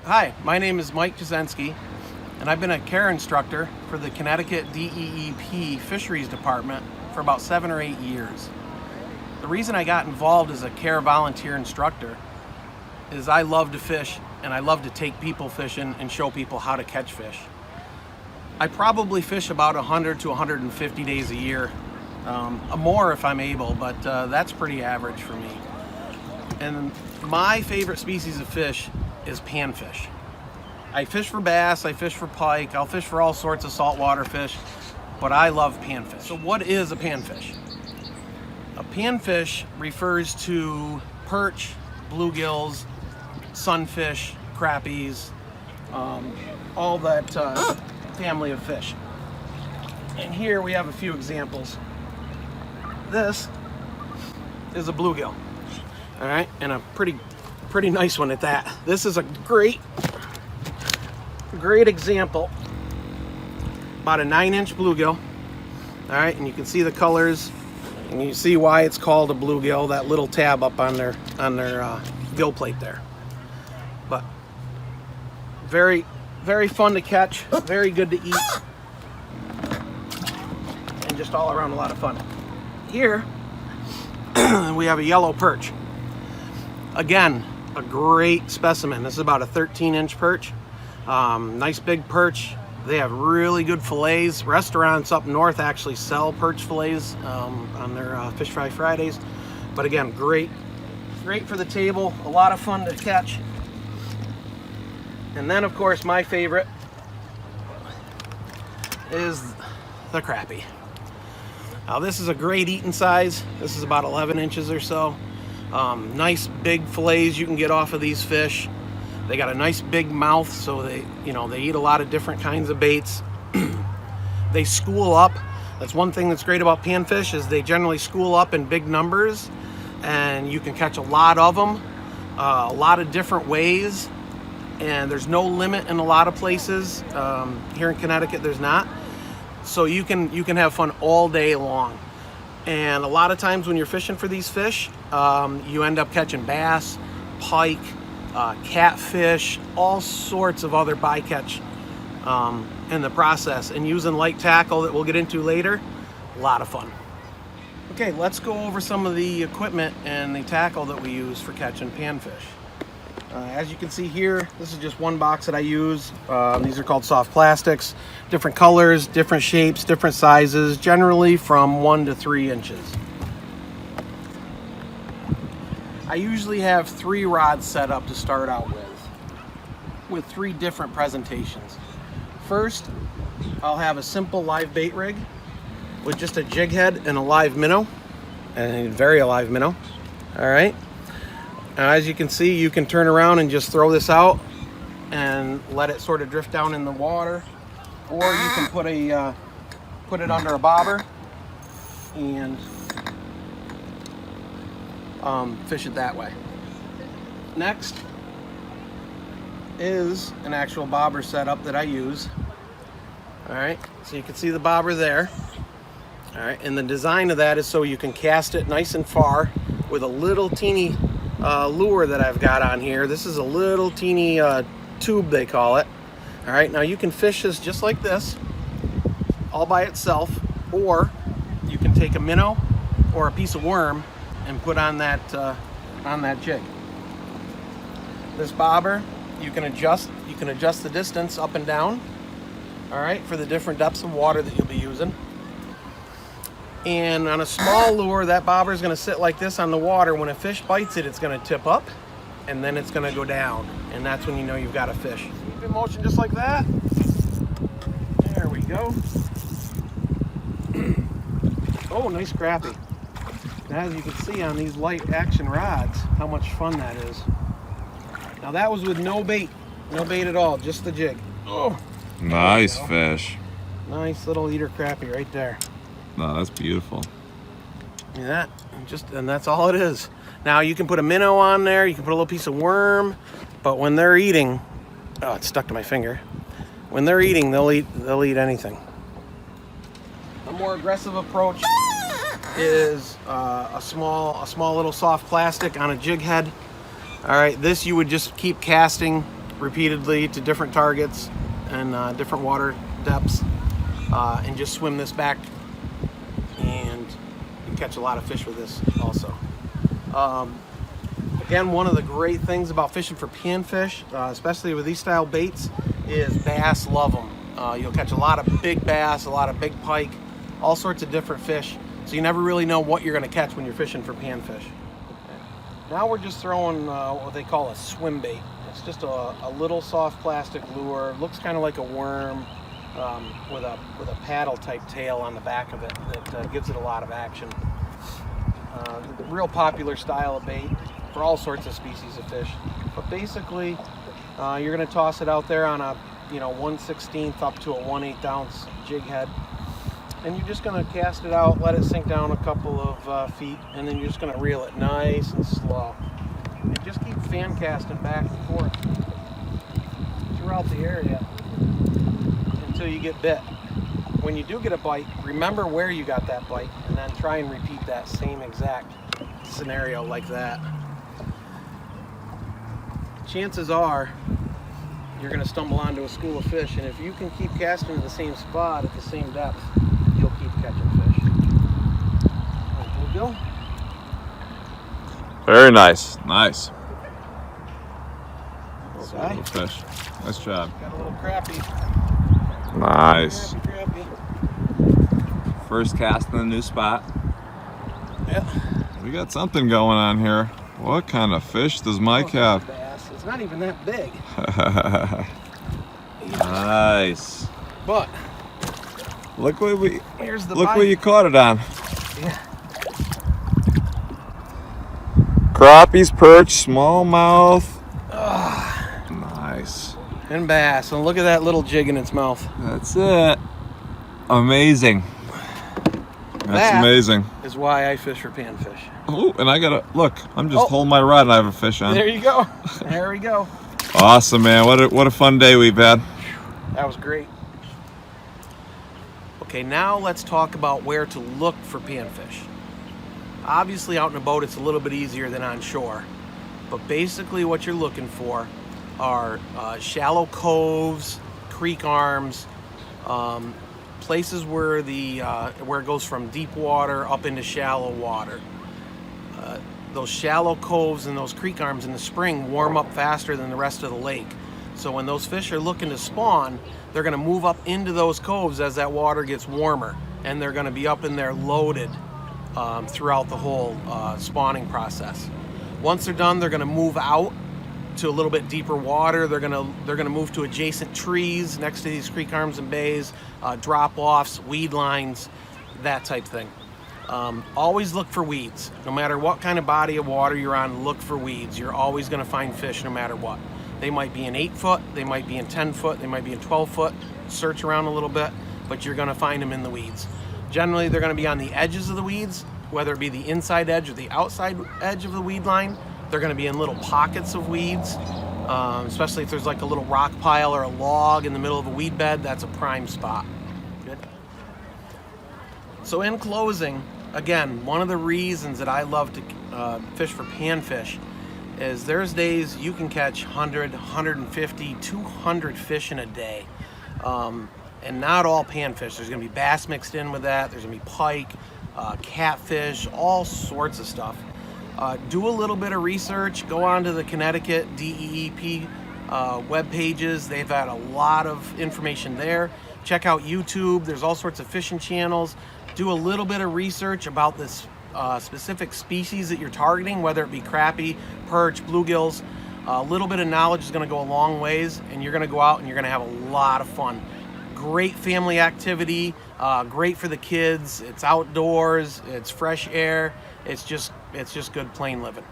Hi, my name is Mike Jasinski, and I've been a care instructor for the Connecticut DEEP Fisheries Department for about 7 or 8 years. The reason I got involved as a care volunteer instructor is I love to fish, and I love to take people fishing and show people how to catch fish. I probably fish about 100 to 150 days a year, more if I'm able, but that's pretty average for me. And my favorite species of fish is panfish. I fish for bass, I fish for pike, I'll fish for all sorts of saltwater fish, but I love panfish. So what is a panfish? A panfish refers to perch, bluegills, sunfish, crappies, all that family of fish. And here we have a few examples. This is a bluegill, all right, and a pretty nice one at that. This is a great example. About a 9-inch bluegill, all right, and you can see the colors, and you see why it's called a bluegill. That little tab up on their gill plate there. But very fun to catch, very good to eat, and just all around a lot of fun. Here we have a yellow perch. Again, a great specimen. This is about a 13-inch perch. Nice big perch. They have really good fillets. Restaurants up north actually sell perch fillets on their Fish Fry Fridays. But again, great for the table. A lot of fun to catch. And then, of course, my favorite is the crappie. Now, this is a great eating size. This is about 11 inches or so. Nice big fillets you can get off of these fish. They got a nice big mouth, so they eat a lot of different kinds of baits. They school up. That's one thing that's great about panfish, is they generally school up in big numbers, and you can catch a lot of them, a lot of different ways, and there's no limit in a lot of places. Here in Connecticut, there's not. So you can have fun all day long. And a lot of times when you're fishing for these fish, you end up catching bass, pike, catfish, all sorts of other bycatch in the process, and using light tackle that we'll get into later. A lot of fun. Okay, let's go over some of the equipment and the tackle that we use for catching panfish. As you can see here, this is just one box that I use. These are called soft plastics. Different colors, different shapes, different sizes, generally from 1 to 3 inches. I usually have 3 rods set up to start out with 3 different presentations. First, I'll have a simple live bait rig with just a jig head and a live minnow, and a very alive minnow. All right. As you can see, you can turn around and just throw this out and let it sort of drift down in the water, or you can put it under a bobber and fish it that way. Next is an actual bobber setup that I use. All right, so you can see the bobber there. All right, and the design of that is so you can cast it nice and far with a little teeny lure that I've got on here. This is a little teeny tube, they call it. All right, now you can fish this just like this, all by itself, or you can take a minnow or a piece of worm and put on that jig. This bobber, you can adjust the distance up and down, all right, for the different depths of water that you'll be using. And on a small lure, that bobber is going to sit like this on the water. When a fish bites it, it's going to tip up, and then it's going to go down, and that's when you know you've got a fish. Keep in motion just like that. There we go. Oh, nice crappie. As you can see on these light action rods, how much fun that is. Now that was with no bait at all, just the jig. Oh, nice fish. Nice little eater crappie right there. No, that's beautiful. Yeah, and that's all it is. Now you can put a minnow on there, you can put a little piece of worm, but when they're eating, oh, it's stuck to my finger. When they're eating, they'll eat anything. A more aggressive approach is a small little soft plastic on a jig head. All right, this you would just keep casting repeatedly to different targets and different water depths, and just swim this back, and you can catch a lot of fish with this also. Again, one of the great things about fishing for panfish, especially with these style baits, is bass love them. You'll catch a lot of big bass, a lot of big pike, all sorts of different fish. So you never really know what you're going to catch when you're fishing for panfish. Now we're just throwing what they call a swim bait. It's just a little soft plastic lure. Looks kind of like a worm with a paddle type tail on the back of it that gives it a lot of action. The real popular style of bait for all sorts of species of fish. But basically, you're going to toss it out there on a 1/16 up to a 1/8 ounce jig head, and you're just going to cast it out, let it sink down a couple of feet, and then you're just going to reel it nice and slow. And just keep fan casting back and forth throughout the area until you get bit. When you do get a bite, remember where you got that bite, and then try and repeat that same exact scenario like that. Chances are you're going to stumble onto a school of fish, and if you can keep casting to the same spot at the same depth, you'll keep catching fish. There we go. Very nice. Nice. Okay. Little fish. Nice job. Got a little crappie. Nice. Crappie. First cast in a new spot. Yeah. We got something going on here. What kind of fish does Mike have? Bass. It's not even that big. Nice. But Look here's the look bite. what you caught it on. Yeah. Crappies, perch, smallmouth. Nice. And bass. And look at that little jig in its mouth. That's it. Amazing. That's amazing. Is why I fish for panfish. Oh, and I gotta look. I'm just holding my rod and I have a fish on. There you go. There we go. Awesome, man. What a fun day we've had. That was great. Okay, now let's talk about where to look for panfish. Obviously, out in a boat, it's a little bit easier than on shore. But basically, what you're looking for are shallow coves, creek arms, places where where it goes from deep water up into shallow water. Those shallow coves and those creek arms in the spring warm up faster than the rest of the lake. So when those fish are looking to spawn, they're going to move up into those coves as that water gets warmer, and they're going to be up in there loaded throughout the whole spawning process. Once they're done, they're going to move out to a little bit deeper water. They're going to move to adjacent trees next to these creek arms and bays, drop-offs, weed lines, that type thing. Always look for weeds. No matter what kind of body of water you're on, look for weeds. You're always going to find fish no matter what. They might be in 8 foot, they might be in 10 foot, they might be in 12 foot. Search around a little bit, but you're going to find them in the weeds. Generally, they're going to be on the edges of the weeds, whether it be the inside edge or the outside edge of the weed line. They're going to be in little pockets of weeds, especially if there's like a little rock pile or a log in the middle of a weed bed. That's a prime spot. Good. So in closing, again, one of the reasons that I love to fish for panfish is there's days you can catch 100, 150, 200 fish in a day. And not all panfish. There's going to be bass mixed in with that. There's going to be pike, catfish, all sorts of stuff. Do a little bit of research. Go on to the Connecticut DEEP web pages. They've got a lot of information there. Check out YouTube. There's all sorts of fishing channels. Do a little bit of research about this specific species that you're targeting, whether it be crappie, perch, bluegills. A little bit of knowledge is going to go a long ways, and you're going to go out and you're going to have a lot of fun. Great family activity, great for the kids. It's outdoors, it's fresh air. It's just good plain living.